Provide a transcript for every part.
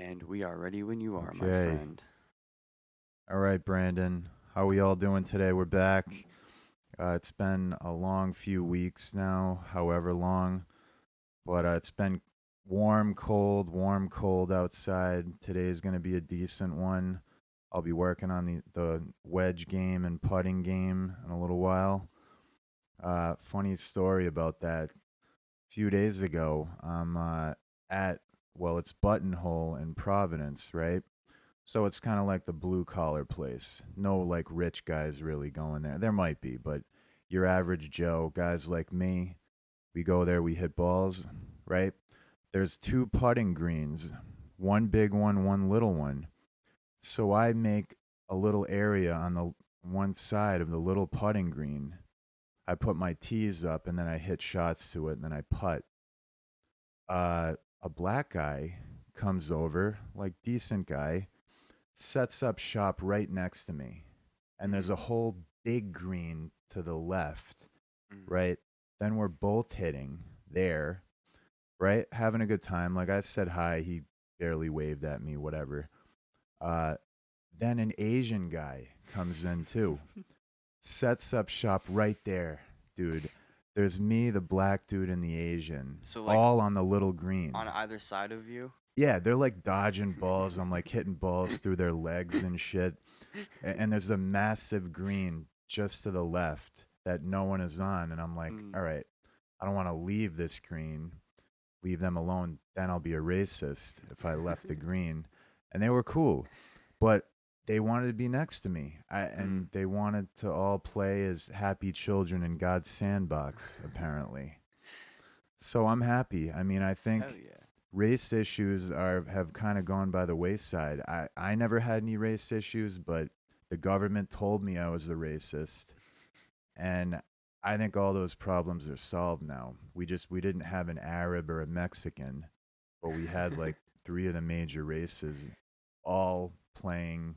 And we are ready when you are, my Okay. friend. All right, Brandon. How we all doing today? We're back. It's been a long few weeks now, however long, but it's been warm, cold outside. Today's going to be a decent one. I'll be working on the wedge game and putting game in a little while. Funny story about that. A few days ago, I'm at, well, it's Buttonhole in Providence, right? So it's kind of like the blue collar place. No like rich guys really going there. There might be, but your average Joe, guys like me, we go there, we hit balls, right? There's two putting greens, one big one, one little one. So I make a little area on the one side of the little putting green. I put my tees up and then I hit shots to it and then I putt. A black guy comes over, like decent guy, sets up shop right next to me. And there's Mm, a whole big green to the left, mm, right? Then we're both hitting there, right? Having a good time. Like I said hi, he barely waved at me, whatever. Uh, then an Asian guy comes in too, sets up shop right there, dude. There's me, the black dude, and the Asian, So, like, all on the little green. on either side of you? Yeah, they're like dodging balls. I'm like hitting balls through their legs and shit. And there's a massive green just to the left that no one is on. And I'm like, Mm, all right, I don't want to leave this green, leave them alone. Then I'll be a racist if I left the green. And they were cool, but they wanted to be next to me. mm, And they wanted to all play as happy children in God's sandbox, apparently. So I'm happy. I mean, I hell think yeah. race issues are have kind of gone by the wayside. I never had any race issues, but the government told me I was a racist, and I think all those problems are solved now. We didn't have an Arab or a Mexican, but we had like three of the major races all playing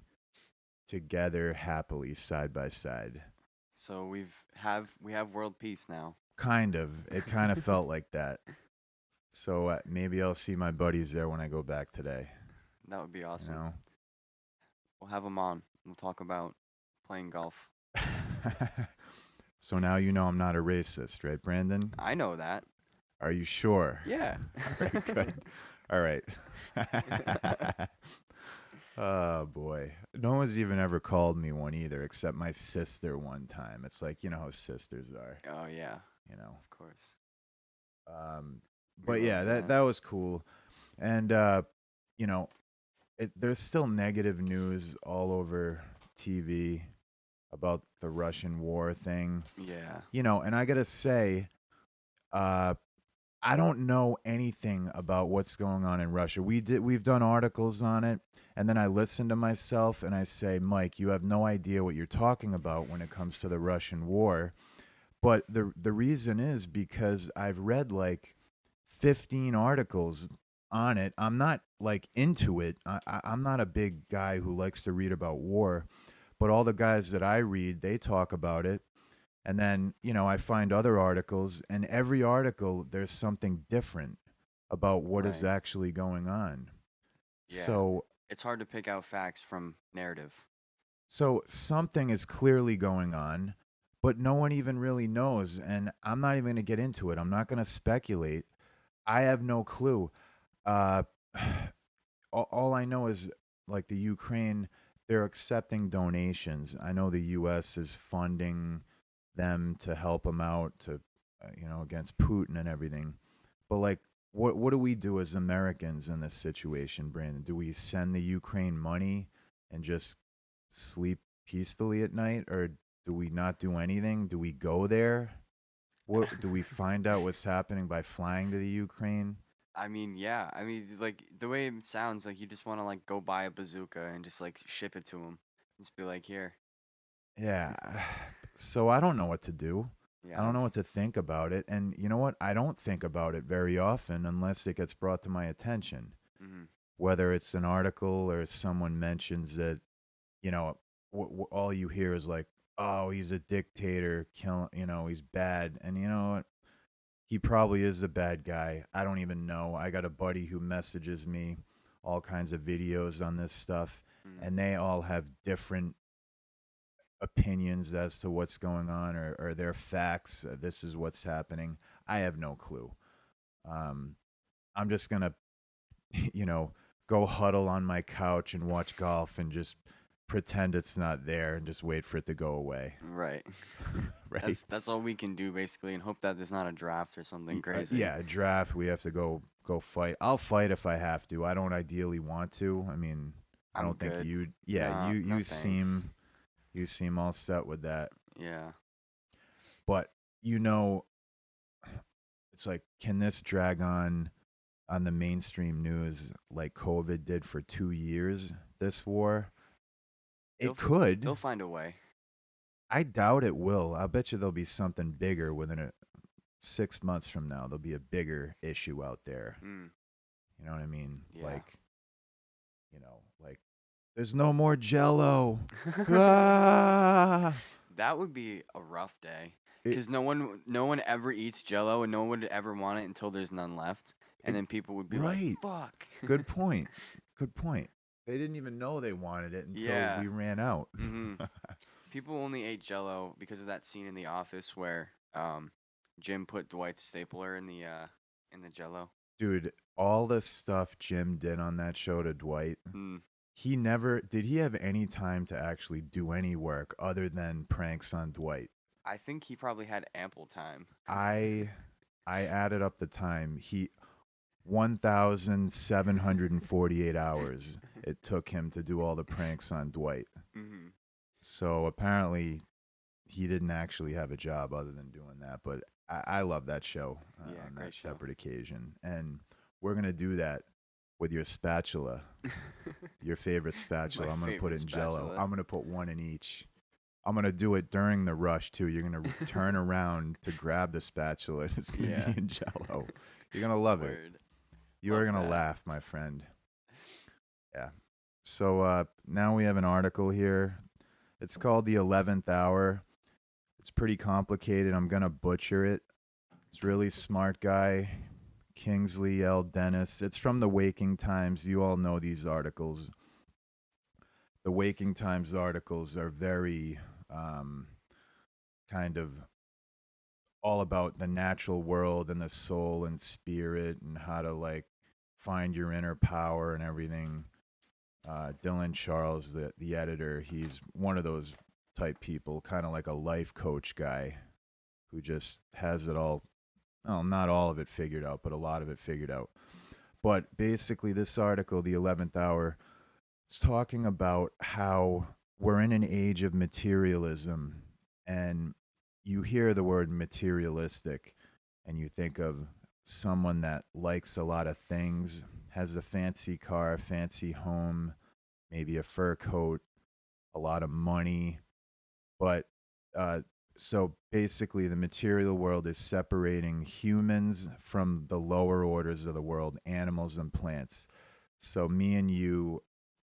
together happily side by side. So we have world peace now. Kind of. It kind of felt like that. So maybe I'll see my buddies there when I go back today. That would be You awesome. know. We'll have them on. We'll talk about playing golf. So now you know I'm not a racist, right, Brandon? I know that. Are you sure? Yeah. All right, good. All right. Oh boy. No one's even ever called me one either, except my sister one time. It's like, you know how sisters are, Oh yeah, you know. of course. Um We but love yeah, that that. that was cool. And you know, there's still negative news all over TV about the Russian war thing. Yeah. And I got to say, uh I don't know anything about what's going on in Russia. We've done articles on it, and then I listen to myself and I say, "Mike, you have no idea what you're talking about when it comes to the Russian war." But the reason is because I've read like 15 articles on it. I'm not like into it. I'm not a big guy who likes to read about war, but all the guys that I read, they talk about it. And then, I find other articles, and every article, there's something different about what is Right. actually going on. Yeah. So, It's hard to pick out facts from narrative. so something is clearly going on, but no one even really knows. And I'm not even going to get into it. I'm not going to speculate. I have no clue. Uh, all I know is like the Ukraine, they're accepting donations. I know the U.S. is funding them to help them out to, against Putin and everything. But like, what do we do as Americans in this situation, Brandon? Do we send the Ukraine money and just sleep peacefully at night, or do we not do anything? Do we go there? What do we find out what's happening by flying to the Ukraine? I mean, yeah. I mean, like the way it sounds, like you just want to like go buy a bazooka and just like ship it to him. Just be like, here. Yeah. So I don't know what to do. I Yeah. don't know what to think about it. And you know what? I don't think about it very often unless it gets brought to my attention. Hmm. Whether it's an article or someone mentions that, you know, all you hear is like, oh, he's a dictator, he's bad. And you know what? He probably is a bad guy. I don't even know. I got a buddy who messages me all kinds of videos on this stuff, Mm. and they all have different opinions as to what's going on, or their facts. This is what's happening. I have no clue. Um, I'm just gonna, you know, go huddle on my couch and watch golf and just pretend it's not there and just wait for it to go away. Right. Right? That's all we can do basically, and hope that there's not a draft or something crazy. Yeah, a draft. We have to go fight. I'll fight if I have to. I don't ideally want to. I mean, I I'm don't think good. you. Yeah, Nah, you no you thanks. seem all set with that. Yeah. But it's like, can this drag on the mainstream news like COVID did for 2 years? This war, it could. They'll find a way. I doubt it will. I bet you there'll be something bigger within 6 months from now. There'll be a bigger issue out there. Mm. You know what I mean? Yeah. Like there's no more Jello. Ah! That would be a rough day. It- Because no one ever eats Jello, and no one would ever want it until there's none left, and It- then people would be right. like, "Fuck." Good point. Good point. They didn't even know they wanted it until Yeah. we ran out. hmm People only ate Jello because of that scene in The Office where Jim put Dwight's stapler in the Jello. Dude, all the stuff Jim did on that show to Dwight, Mm. he never did he have any time to actually do any work other than pranks on Dwight. I think he probably had ample time. I added up the time. 1,748 hours it took him to do all the pranks on Dwight. hmm So apparently he didn't actually have a job other than doing that. But I love that show Yeah, on great that show. separate occasion. And we're going to do that with your spatula, your favorite spatula. My I'm going to put it in favorite Jello. spatula. I'm going to put one in each. I'm going to do it during the rush, too. You're going to turn around to grab the spatula, and it's going to Yeah. be in Jello. You're going to love it. Word. You are Love going to that. laugh, my friend. Yeah. So now we have an article here. It's called The 11th Hour. It's pretty complicated. I'm going to butcher it. It's really smart guy, Kingsley L. Dennis. It's from the Waking Times. You all know these articles. The Waking Times articles are very kind of all about the natural world and the soul and spirit and how to like find your inner power and everything. Dylan Charles, the editor, he's one of those type people, kind of like a life coach guy who just has it all, well, not all of it figured out, but a lot of it figured out. But basically, this article, The 11th Hour, it's talking about how we're in an age of materialism, and you hear the word materialistic, and you think of someone that likes a lot of things, has a fancy car, fancy home, maybe a fur coat, a lot of money. But so basically, the material world is separating humans from the lower orders of the world, animals and plants. So me and you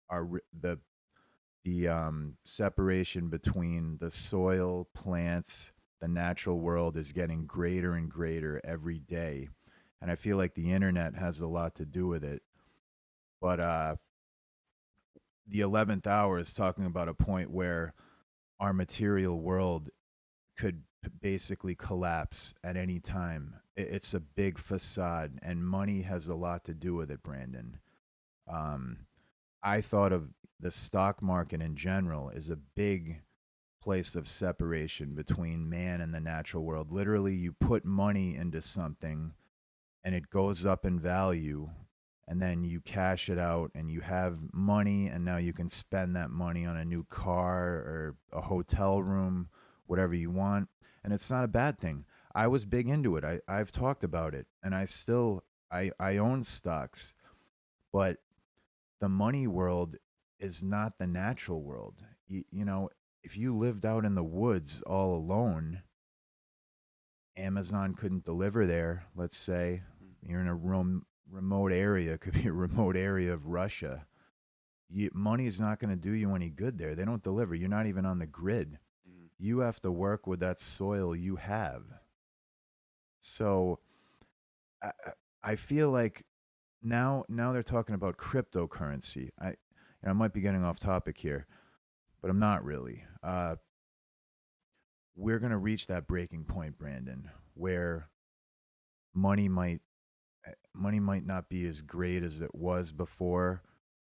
are the separation between the soil, plants, the natural world is getting greater and greater every day. And I feel like the internet has a lot to do with it. But the 11th hour is talking about a point where our material world could basically collapse at any time. It's a big facade, and money has a lot to do with it, Brandon. I thought of the stock market in general as a big place of separation between man and the natural world. Literally, you put money into something and it goes up in value, and then you cash it out and you have money, and now you can spend that money on a new car or a hotel room, whatever you want. And it's not a bad thing. I was big into it. I've talked about it, and I own stocks, but the money world is not the natural world. You know, if you lived out in the woods all alone, Amazon couldn't deliver there. Let's say you're in a remote area, it could be a remote area of Russia. Money is not going to do you any good there. They don't deliver. You're not even on the grid. Mhm. You have to work with that soil you have. So I feel like now they're talking about cryptocurrency. I might be getting off topic here, but I'm not really. We're gonna reach that breaking point, Brandon, where money might money might not be as great as it was before,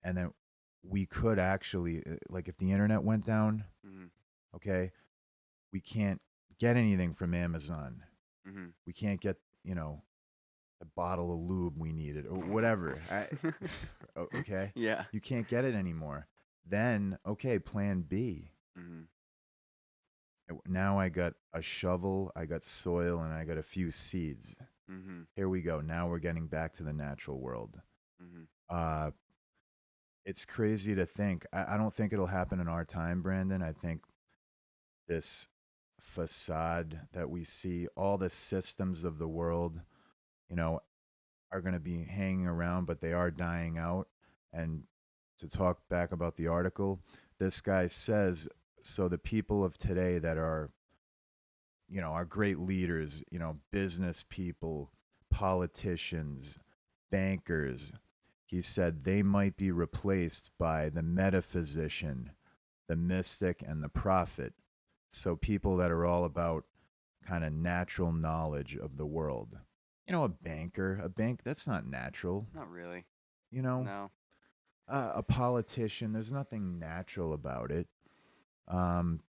and then we could actually, like, if the internet went down, Mhm. okay, we can't get anything from Amazon. Mhm. We can't get, a bottle of lube we needed or whatever. Okay, Yeah. you can't get it anymore. Then, okay, plan B. Mhm. Now I got a shovel, I got soil, and I got a few seeds. Mhm. Here we go. Now we're getting back to the natural world. Mhm. Uh, it's crazy to think. I don't think it'll happen in our time, Brandon. I think this facade that we see, all the systems of the world, you know, are going to be hanging around, but they are dying out. And to talk back about the article, this guy says, so the people of today that are, our great leaders, business people, politicians, bankers, he said they might be replaced by the metaphysician, the mystic, and the prophet. So people that are all about kind of natural knowledge of the world. A bank, that's not natural. Not really. You know, No. a politician, there's nothing natural about it. Um,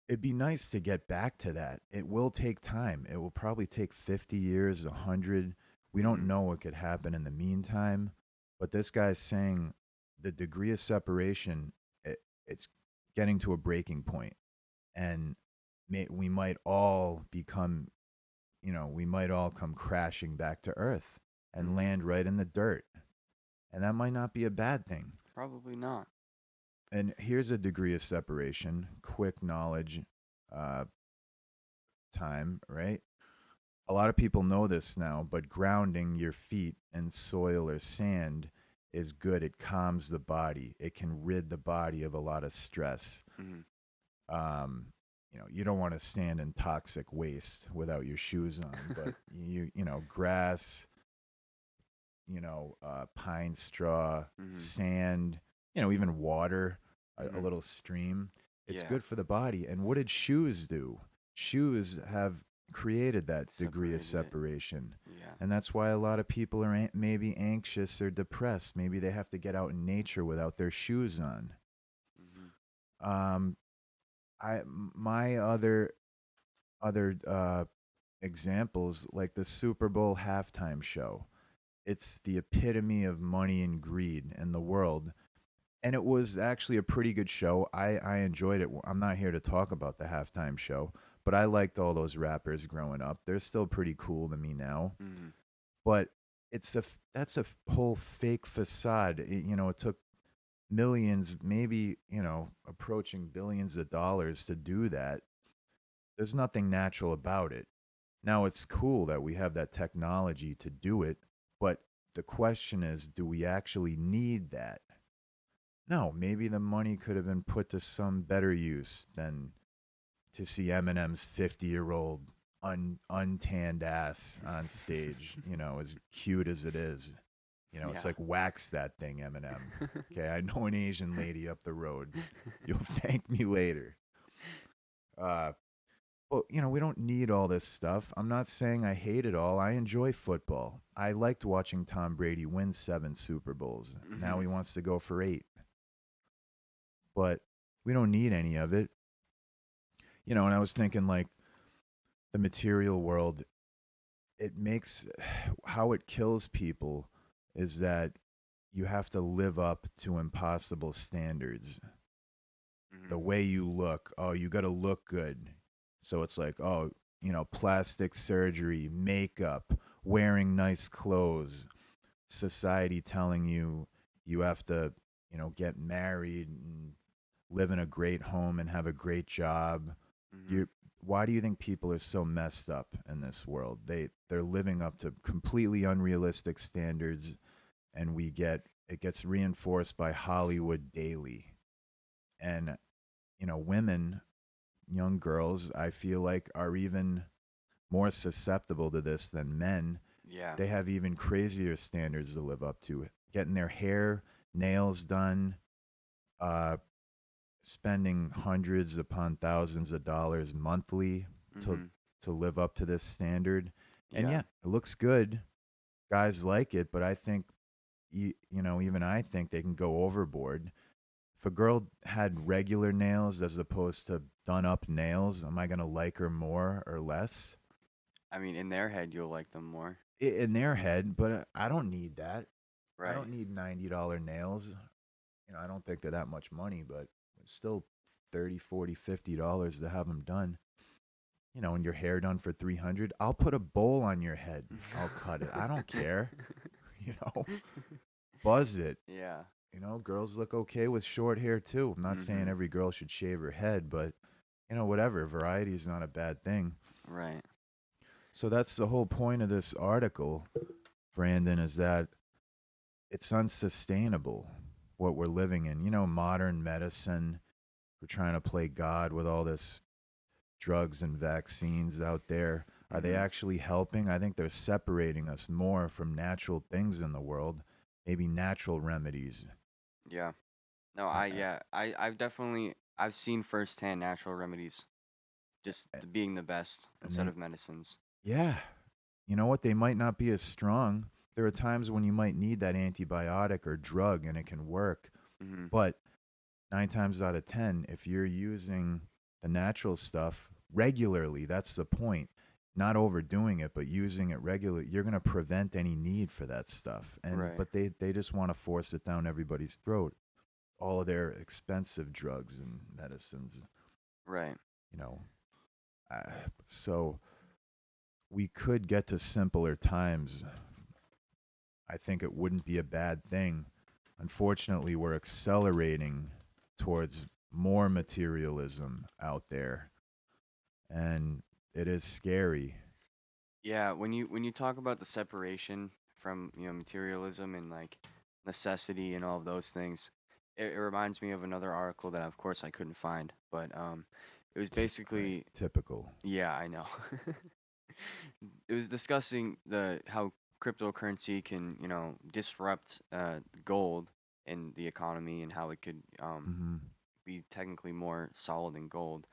it'd be nice to get back to that. It will take time. It will probably take 50 years, 100. We don't Mhm. know what could happen in the meantime. But this guy's saying the degree of separation, it's getting to a breaking point. And we might all become, we might all come crashing back to Earth and Mhm. land right in the dirt. And that might not be a bad thing. Probably not. And here's a degree of separation, quick knowledge uh, time, right? A lot of people know this now, but grounding your feet in soil or sand is good. It calms the body. It can rid the body of a lot of stress. Mhm. You don't want to stand in toxic waste without your shoes on, but grass, pine straw, Mhm. sand, even water, a Mhm. little stream. It's Yeah. good for the body. And what did shoes do? Shoes have created that degree of Separated it. separation. Yeah. And that's why a lot of people are maybe anxious or depressed. Maybe they have to get out in nature without their shoes on. Mhm. Um, my other examples, like the Super Bowl halftime show. It's the epitome of money and greed in the world. And it was actually a pretty good show. I enjoyed it. I'm not here to talk about the halftime show, but I liked all those rappers growing up. They're still pretty cool to me now. Mhm. But that's a whole fake facade. It took millions, maybe, approaching billions of dollars to do that. There's nothing natural about it. Now, it's cool that we have that technology to do it, but the question is, do we actually need that? No, maybe the money could have been put to some better use than to see Eminem's 50-year-old untanned ass on stage, as cute as it is. It's Yeah. like, wax that thing, Eminem. Okay, I know an Asian lady up the road. You'll thank me later. Uh, well, we don't need all this stuff. I'm not saying I hate it all. I enjoy football. I liked watching Tom Brady win 7 Super Bowls. Now Mhm. he wants to go for 8. But we don't need any of it. And I was thinking, like, the material world, it makes how it kills people is that you have to live up to impossible standards. The Mhm. way you look, oh, you got to look good. So it's like, oh, plastic surgery, makeup, wearing nice clothes, society telling you you have to, get married and live in a great home and have a great job. Mhm. You're Why do you think people are so messed up in this world? They're living up to completely unrealistic standards, and it gets reinforced by Hollywood daily. And women, young girls, I feel like are even more susceptible to this than men Yeah. They have even crazier standards to live up to. Getting their hair, nails done, uh, spending hundreds upon thousands of dollars monthly to Mm-hmm. to live up to this standard. And Yeah. yeah, it looks good. Guys like it, but I think even I think they can go overboard. If a girl had regular nails as opposed to done up nails, am I going to like her more or less? I mean, in their head, you'll like them more. In their head, but I don't need that. I Right. don't need $90 nails. I don't think they're that much money, but it's still 30, 40, $50 to have them done. And your hair done for 300. I'll put a bowl on your head. I'll cut it. I don't care. You know, buzz it. Yeah. Girls look okay with short hair too. I'm not saying Mm-hmm. every girl should shave her head, but whatever. Variety is not a bad thing. Right. So that's the whole point of this article, Brandon, is that it's unsustainable what we're living in. Modern medicine, we're trying to play God with all this drugs and vaccines out there. Are they Mm-hmm. actually helping? I think they're separating us more from natural things in the world, maybe natural remedies. Yeah. No, Uh, uh, I've seen firsthand natural remedies just being the best and instead they, of medicines. yeah, you know what? They might not be as strong. There are times when you might need that antibiotic or drug and it can work. Mm-hmm. But 9 times out of 10, if you're using the natural stuff regularly, that's the point. Not overdoing it, but using it regularly, you're going to prevent any need for that stuff. Right. But they just want to force it down everybody's throat. All of their expensive drugs and medicines, Right. you know. So we could get to simpler times. I think it wouldn't be a bad thing. Unfortunately, we're accelerating towards more materialism out there, and it is scary. Yeah, when you talk about the separation from, materialism and like necessity and all of those things, it reminds me of another article that of course I couldn't find, but it was Right? basically, Typical. yeah, I know. It was discussing the how cryptocurrency can, disrupt gold in the economy and how it could Mm-hmm. be technically more solid than gold,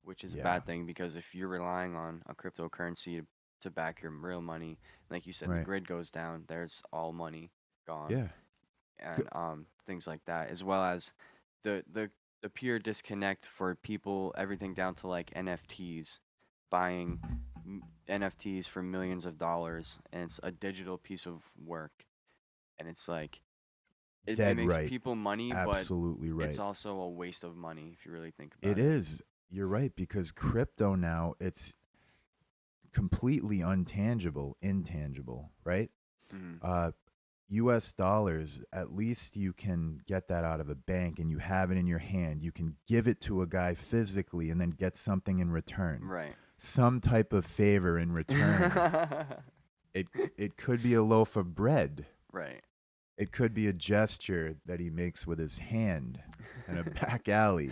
which is a Yeah. bad thing because if you're relying on a cryptocurrency to back your real money, like you said, the Right. grid goes down, there's all money gone, Yeah. and things like that, as well as the pure disconnect for people, everything down to like NFTs, buying NFTs for millions of dollars, and it's a digital piece of work, and it's like it Dead makes right. people money, but Absolutely it's right. also a waste of money if you really think It about it. is. You're right, because crypto now, it's completely intangible, right? Hmm. Uh, US dollars, at least you can get that out of a bank and you have it in your hand. You can give it to a guy physically and then get something in return. Right. Some type of favor in return. It could be a loaf of bread. Right. It could be a gesture that he makes with his hand in a back alley.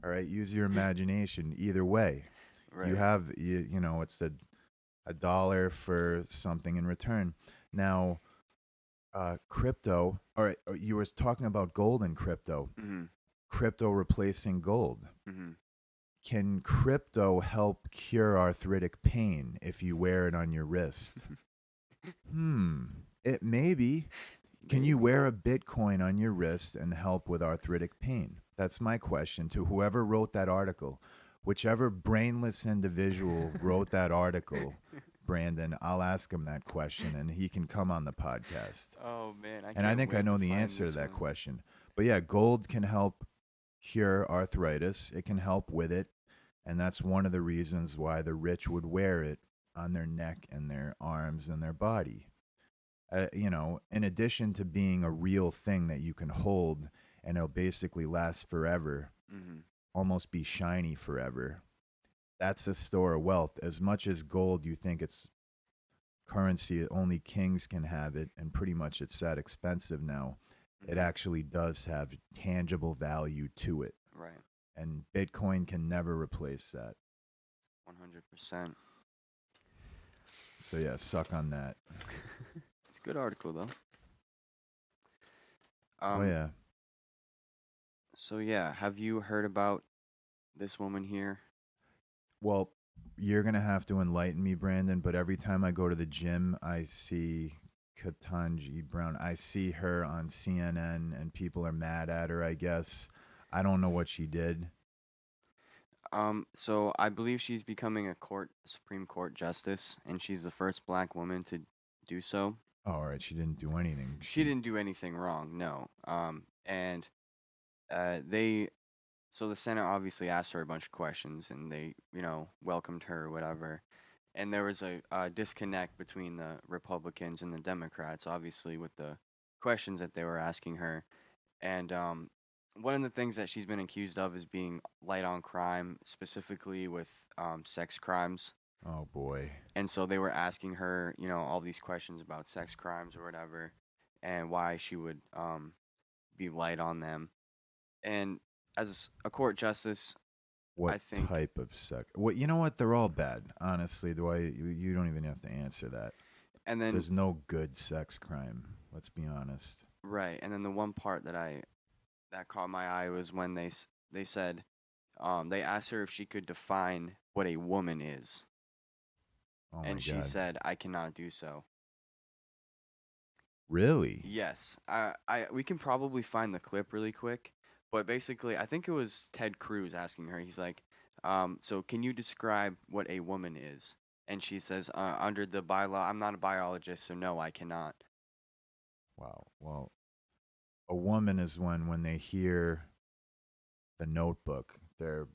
All right, use your imagination. Either way, Right. it's a dollar for something in return. Now, crypto, or you were talking about gold and crypto. Hmm. Crypto replacing gold. Hmm. Can crypto help cure arthritic pain if you wear it on your wrist? It maybe. Can you wear a Bitcoin on your wrist and help with arthritic pain? That's my question to whoever wrote that article. Whichever brainless individual wrote that article, Brandon, I'll ask him that question and he can come on the podcast. Oh man, And I think I know the find answer to this that one. question. But yeah, gold can help cure arthritis. It can help with it. And that's one of the reasons why the rich would wear it on their neck and their arms and their body. In addition to being a real thing that you can hold and it'll basically last forever, Hmm. almost be shiny forever. That's a store of wealth. As much as gold, you think it's currency, only kings can have it, and pretty much it's that expensive now. It Hmm. actually does have tangible value to it. Right. And Bitcoin can never replace that. 100%. So yeah, suck on that. It's a good article though. Oh Um. yeah. So yeah, have you heard about this woman here? Well, you're gonna have to enlighten me, Brandon. But every time I go to the gym, I see Ketanji Brown. I see her on CNN, and people are mad at her. I guess I don't know what she did. So I believe she's becoming a Supreme Court justice, and she's the first black woman to do so. Oh, all right, she didn't do anything. She didn't do anything wrong, no. And they so the Senate obviously asked her a bunch of questions, and they, welcomed her or whatever. And there was a disconnect between the Republicans and the Democrats, obviously, with the questions that they were asking her. And one of the things that she's been accused of is being light on crime, specifically with sex crimes. Oh boy. And so they were asking her, all these questions about sex crimes or whatever, and why she would be light on them. And as a court justice, I What think, type of sex? What you know? What they're all bad. Honestly, do I? You don't even have to answer that. and then There's no good sex crime. Let's be honest. right, and then the one part that caught my eye was when they said, they asked her if she could define what a woman is, Oh my and she god. said, "I cannot do so." Really? Yes, we can probably find the clip really quick, but basically, I think it was Ted Cruz asking her. He's like, "So can you describe what a woman is?" And she says, "Under the bylaw, I'm not a biologist, so no, I cannot." Wow. Well, a woman is when they hear the Notebook, their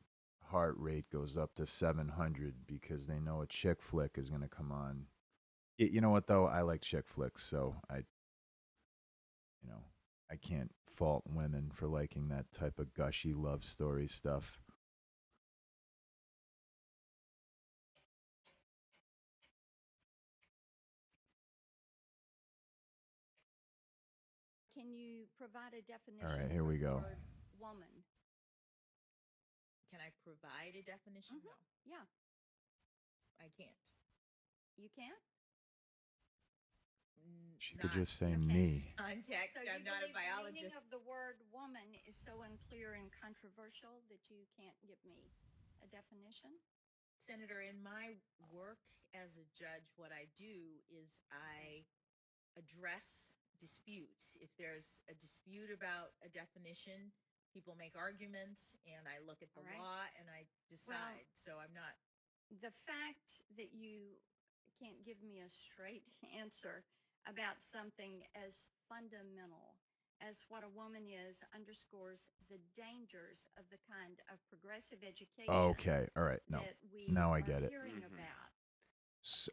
heart rate goes up to 700 because they know a chick flick is going to come on. You know what though? I like chick flicks, so you know, I can't fault women for liking that type of gushy love story stuff. Can you provide a definition All right, here for we the go. word woman? Can I provide a definition? Mhm. No, Yeah, I can't. you can. She could Not just say Okay. me. context. So you I'm not a believe the meaning biologist. of the word woman is so unclear and controversial that you can't give me a definition? Senator, in my work as a judge, what I do is I address disputes. If there's a dispute about a definition, people make arguments, and I look at the All right. law and I decide. So I'm not. The fact that you can't give me a straight answer about something as fundamental as what a woman is underscores the dangers of the kind of progressive education Okay, all right. No, that we now I are get it. hearing Mhm. about. So,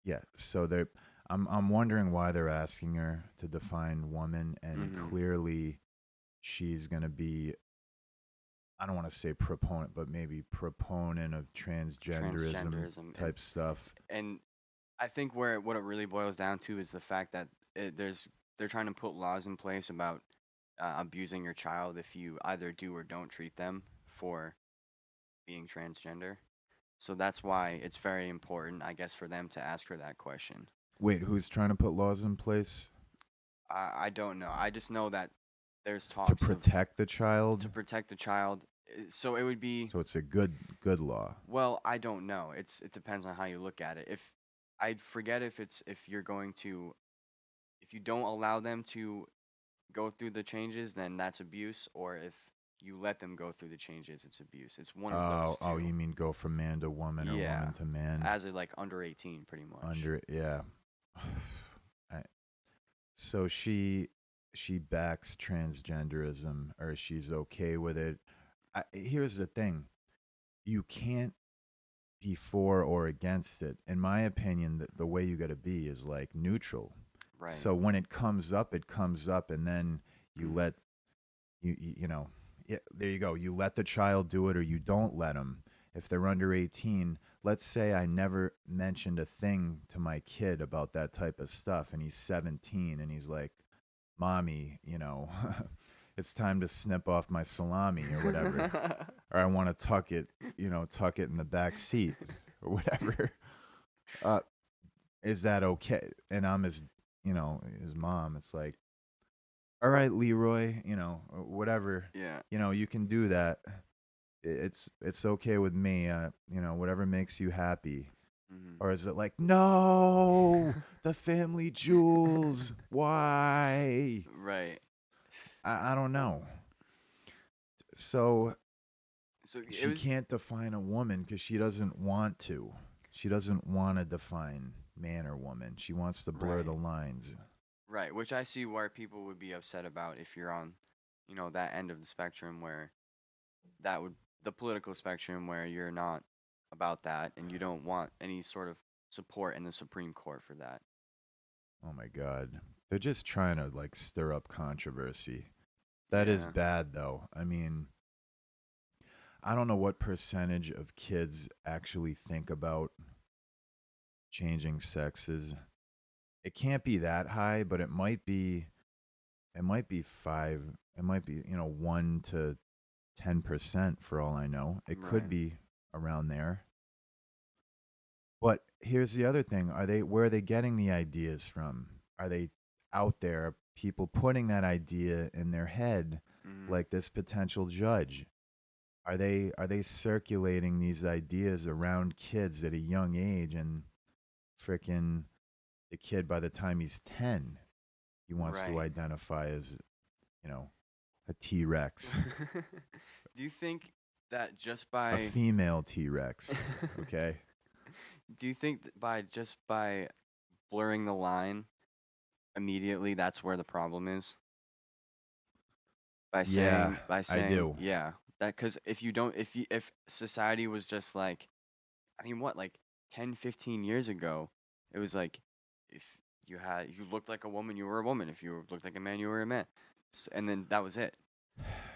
yeah, so they're. I'm wondering why they're asking her to define woman, and Mhm. clearly, she's gonna be. I don't want to say proponent, but maybe proponent of transgenderism type It's stuff. and I think what it really boils down to is the fact that they're trying to put laws in place about abusing your child if you either do or don't treat them for being transgender. So that's why it's very important, I guess, for them to ask her that question. Wait, who's trying to put laws in place I don't know. I just know that there's to talks protect the to child? protect the child. So it would be, So it's a good law. well, I don't know. It depends on how you look at it. If I forget if you're going to, if you don't allow them to go through the changes, then that's abuse, or if you let them go through the changes, it's abuse. It's one of those two. Oh, you mean go from man to woman or Yeah, woman to man? as a like under 18, pretty much. Yeah. I, so she backs transgenderism, or she's okay with it. Here's the thing: you can't be for or against it. In my opinion, the way you got to be is like neutral. Right. So when it comes up, and then you Mhm. let you know, yeah, there you go. You let the child do it, or you don't let them. If they're under 18, let's say I never mentioned a thing to my kid about that type of stuff, and he's 17, and he's like, "Mommy, it's time to snip off my salami or whatever, or I want to tuck it in the back seat or whatever." is that okay? And I'm his, his mom. It's like, all right, Leroy, or whatever, Yeah. you can do that. It's okay with me. Whatever makes you happy. Hmm. Or is it like, no, the family jewels? Why? Right. I don't know. So So it she was can't define a woman because she doesn't want to. She doesn't want to define man or woman. She wants to blur right. the lines. Right, which I see where people would be upset about if you're on, that end of the spectrum where that would the political spectrum where you're not about that and you don't want any sort of support in the Supreme Court for that. Oh my God. They're just trying to like stir up controversy. That is Yeah. bad though. I mean, I don't know what percentage of kids actually think about changing sexes. It can't be that high, but it might be 5, it might be, 1 to 10% for all I know. It could Right. be around there. But here's the other thing. Where are they getting the ideas from? Are they out there, people putting that idea in their head, Hmm. like this potential judge? Are they circulating these ideas around kids at a young age, and frickin' the kid by the time he's 10, he wants to Right. identify as, a T-Rex, Do you think that just a by female T-Rex, okay? Do you think that by blurring the line immediately that's where the problem is? By Yeah, I saying do. yeah, that cuz if society was just like I mean what like 10, 15 years ago, it was like if you looked like a woman, you were a woman. If you looked like a man, you were a man. And then that was it.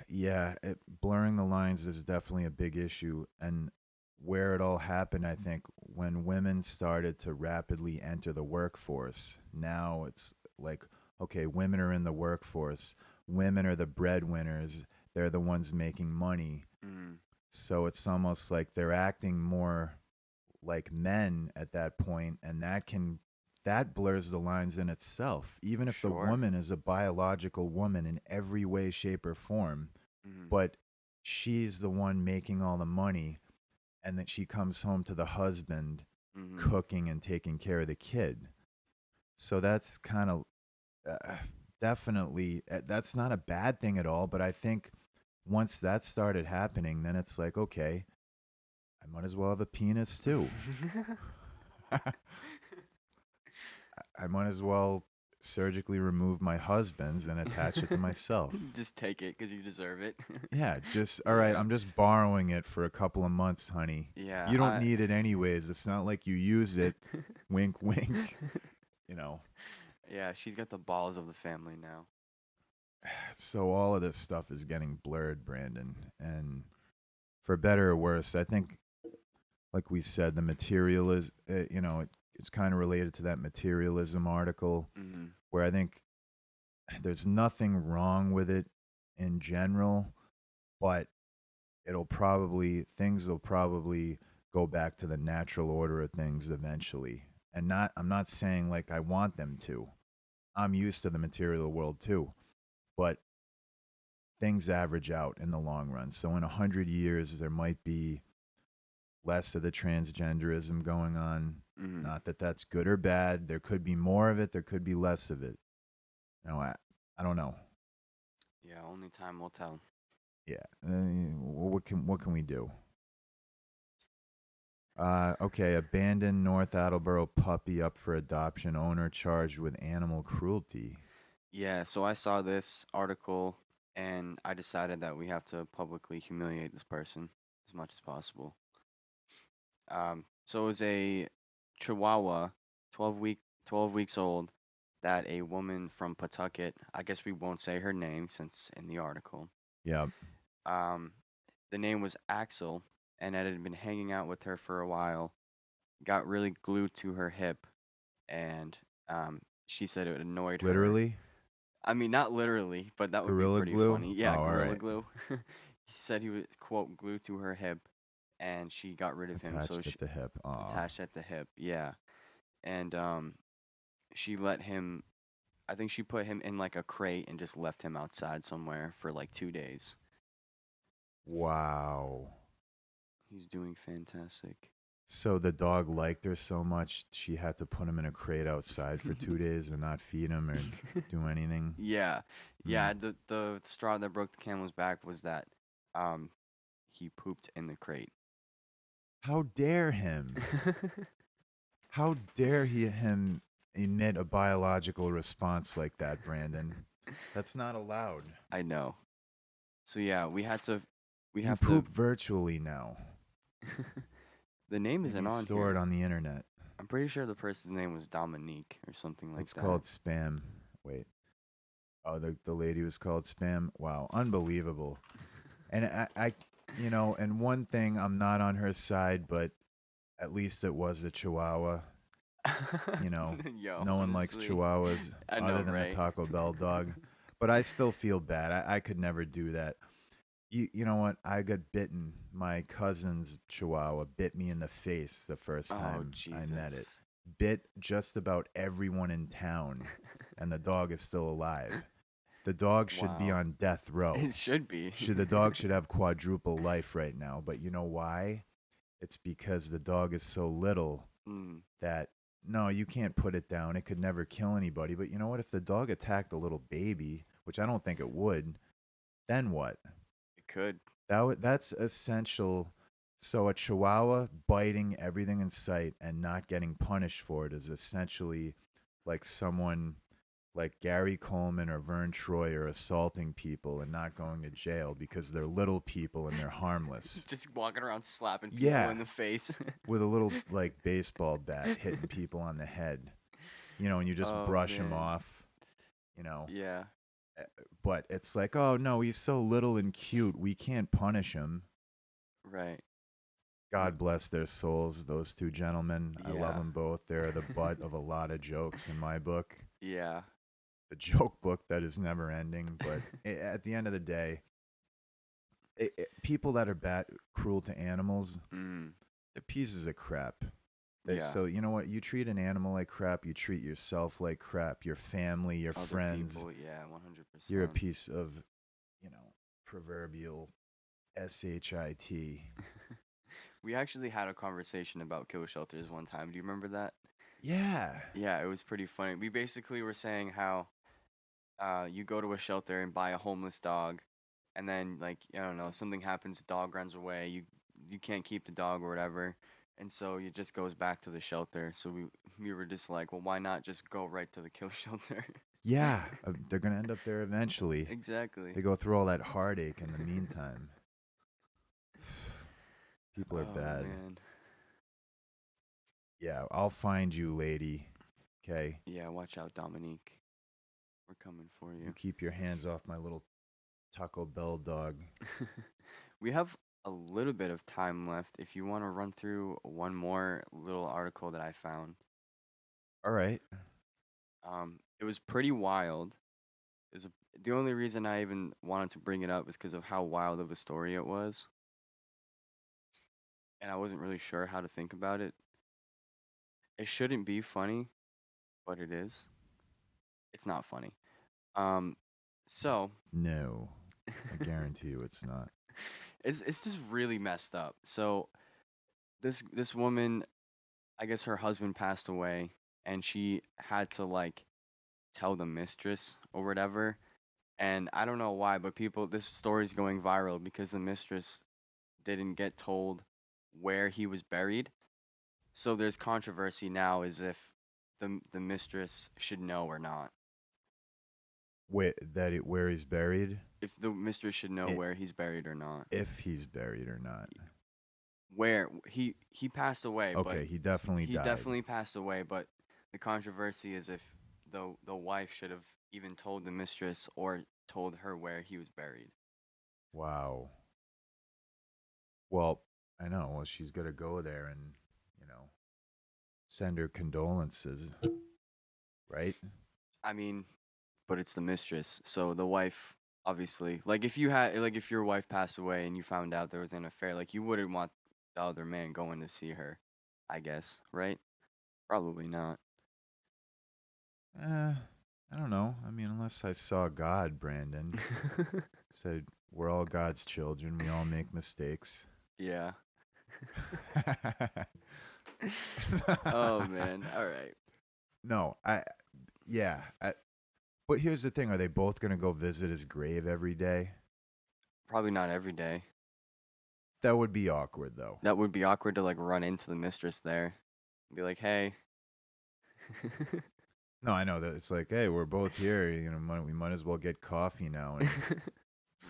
Yeah, blurring the lines is definitely a big issue. And where it all happened, I think, when women started to rapidly enter the workforce. Now it's like, okay, women are in the workforce. Women are the breadwinners. They're the ones making money. Mm, So it's almost like they're acting more like men at that point, and that blurs the lines in itself. Even if the sure. woman is a biological woman in every way, shape, or form, Mm, but she's the one making all the money, and that she comes home to the husband mhm. cooking and taking care of the kid. So that's kind of uh, definitely that's not a bad thing at all, but I think once that started happening, then it's like, okay, I might as well have a penis too. I might as well surgically remove my husband's and attach it to myself. Just take it cuz you deserve it. Yeah, just all right, Yeah. I'm just borrowing it for a couple of months, honey. Yeah, You don't need it anyways. It's not like you use it. Wink, wink. You know. Yeah, she's got the balls of the family now. So all of this stuff is getting blurred, Brandon. And for better or worse, I think, like we said, the materialism, it's kind of related to that materialism article Mhm. where I think there's nothing wrong with it in general, but things will probably go back to the natural order of things eventually. And I'm not saying like I want them to. I'm used to the material world too, but things average out in the long run. So in 100 years, there might be less of the transgenderism going on. Mhm. Not that that's good or bad. There could be more of it. There could be less of it. I don't know. Yeah, only time will tell. Yeah. What can we do? Okay. Abandoned North Attleboro puppy up for adoption. Owner charged with animal cruelty. Yeah, so I saw this article and I decided that we have to publicly humiliate this person as much as possible. So it was a Chihuahua, 12 weeks old, that a woman from Pawtucket, I guess we won't say her name since in the article. Yeah. Um, the name was Axel, and it had been hanging out with her for a while. Got really glued to her hip, and she said it annoyed her. Literally. I mean, not literally, but that would be Gorilla pretty glue. funny. Oh, Yeah, all Gorilla right. Glue. He said he was quote glued to her hip, and she got rid of him. So Attached she at the hip. Aw. attached at the hip. Yeah, and she let him. I think she put him in like a crate and just left him outside somewhere for like 2 days. Wow. He's doing fantastic. So the dog liked her so much she had to put him in a crate outside for 2 days and not feed him or do anything. Yeah, yeah. The straw that broke the camel's back was that he pooped in the crate. How dare him? How dare him emit a biological response like that, Brandon? That's not allowed. I know. So yeah, we have You poop virtually now. The name And isn't you on store here. it on the internet. I'm pretty sure the person's name was Dominique or something like It's that. called spam. Wait. Oh, the lady was called spam. Wow, unbelievable. And I and one thing, I'm not on her side, but at least it was a Chihuahua. Yo, No one likes honestly, Chihuahuas I know, other than right? the Taco Bell dog. But I still feel bad. I could never do that. You know what? I got bitten. My cousin's Chihuahua bit me in the face the first Oh time Jesus! I met it. Bit just about everyone in town, and the dog is still alive. The dog should be Wow. on death row. It should be. The dog should have quadruple life right now. But you know why? It's because the dog is so little that, no, you can't put it down. It could never kill anybody. But you know what? If the dog attacked a little baby, which I don't think it would, then what? It could. That's essential. So a Chihuahua biting everything in sight and not getting punished for it is essentially like someone like Gary Coleman or Vern Troy are assaulting people and not going to jail because they're little people and they're harmless. Just walking around slapping people in the face. With a little like baseball bat hitting people on the head. And you just brush him off, Yeah. But it's like, oh no, he's so little and cute. We can't punish him. Right. God bless their souls, those two gentlemen. I love Yeah. them both. They're the butt of a lot of jokes in my book. Yeah. The joke book that is never ending. But at the end of the day, people that are cruel to animals, they're pieces of crap. Yeah. So you know what? You treat an animal like crap. You treat yourself like crap. Your family, your Other friends. people, yeah, 100%. You're a piece of, proverbial shit. We actually had a conversation about kill shelters one time. Do you remember that? Yeah. Yeah, it was pretty funny. We basically were saying how you go to a shelter and buy a homeless dog, and then like I don't know, something happens, the dog runs away. You can't keep the dog or whatever, and so it just goes back to the shelter. So we were just like, well, why not just go right to the kill shelter? Yeah, they're gonna end up there eventually. Exactly. They go through all that heartache in the meantime. People are bad. Man. Yeah, I'll find you, lady. Okay. Yeah, watch out, Dominique. We're coming for you. You keep your hands off my little Taco Bell dog. We have a little bit of time left. If you want to run through one more little article that I found. All right. It was pretty wild. The only reason I even wanted to bring it up is because of how wild of a story it was. And I wasn't really sure how to think about it. It shouldn't be funny, but it is. It's not funny. So No, I guarantee you it's not. it's just really messed up. So this woman, I guess her husband passed away, and she had to like tell the mistress or whatever. And I don't know why, but this story's going viral because the mistress didn't get told where he was buried. So there's controversy now as if the mistress should know or not. Wait, where he's buried? If the mistress should know where he's buried or not. If he's buried or not. Where he passed away. Okay, but he definitely died. He definitely passed away, but the controversy is if the wife should have even told the mistress or told her where he was buried. Wow. Well, I know. Well, she's got to go there and, send her condolences, right? I mean, but it's the mistress. So the wife, obviously, like if your wife passed away and you found out there was an affair, like you wouldn't want the other man going to see her, I guess, right? Probably not. I don't know. I mean, unless I saw God, Brandon said we're all God's children. We all make mistakes. Yeah. Oh man. All right. No, yeah. But here's the thing: are they both gonna go visit his grave every day? Probably not every day. That would be awkward, though. That would be awkward to like run into the mistress there and be like, "Hey." No, I know that it's like, hey, we're both here. You know, we might as well get coffee now and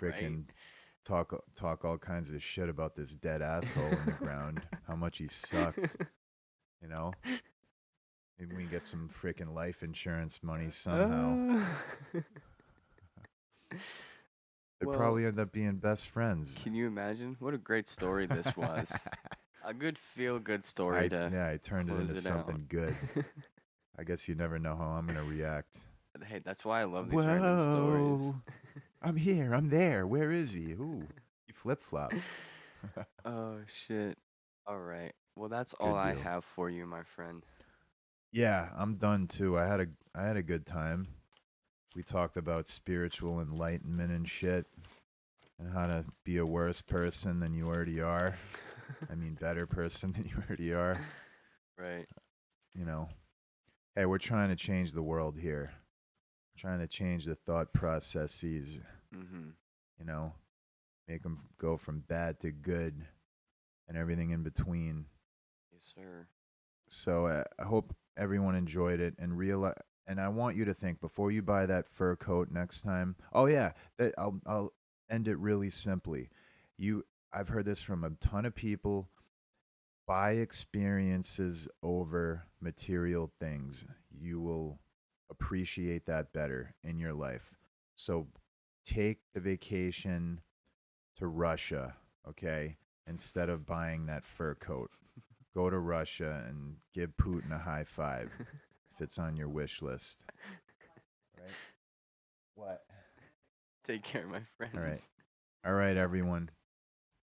freaking talk all kinds of shit about this dead asshole in the ground. How much he sucked. You know, maybe we can get some freaking life insurance money somehow. They'd Well, probably end up being best friends. can you imagine? What a great story this was. A good feel-good story to I turned it close into it something out. good. I guess you never know how I'm gonna react. Hey, that's why I love these random stories. Whoa, I'm here. I'm there. Where is he? Ooh, he flip-flopped. Oh shit. All right. Well, that's all Good I deal. have for you, my friend. Yeah, I'm done too. I had a good time. We talked about spiritual enlightenment and shit, and how to be a worse person than you already are. I mean, better person than you already are. Right. You know, hey, we're trying to change the world here. Trying to change the thought processes. Mhm. You know, make them go from bad to good, and everything in between. Yes, sir. So I hope everyone enjoyed it and realize. And I want you to think before you buy that fur coat next time. Oh yeah, I'll end it really simply. I've heard this from a ton of people. Buy experiences over material things. You will appreciate that better in your life. So take the vacation to Russia, okay, instead of buying that fur coat. Go to Russia and give Putin a high five if it's on your wish list. Right? What? Take care, my friends. All right. All right, everyone.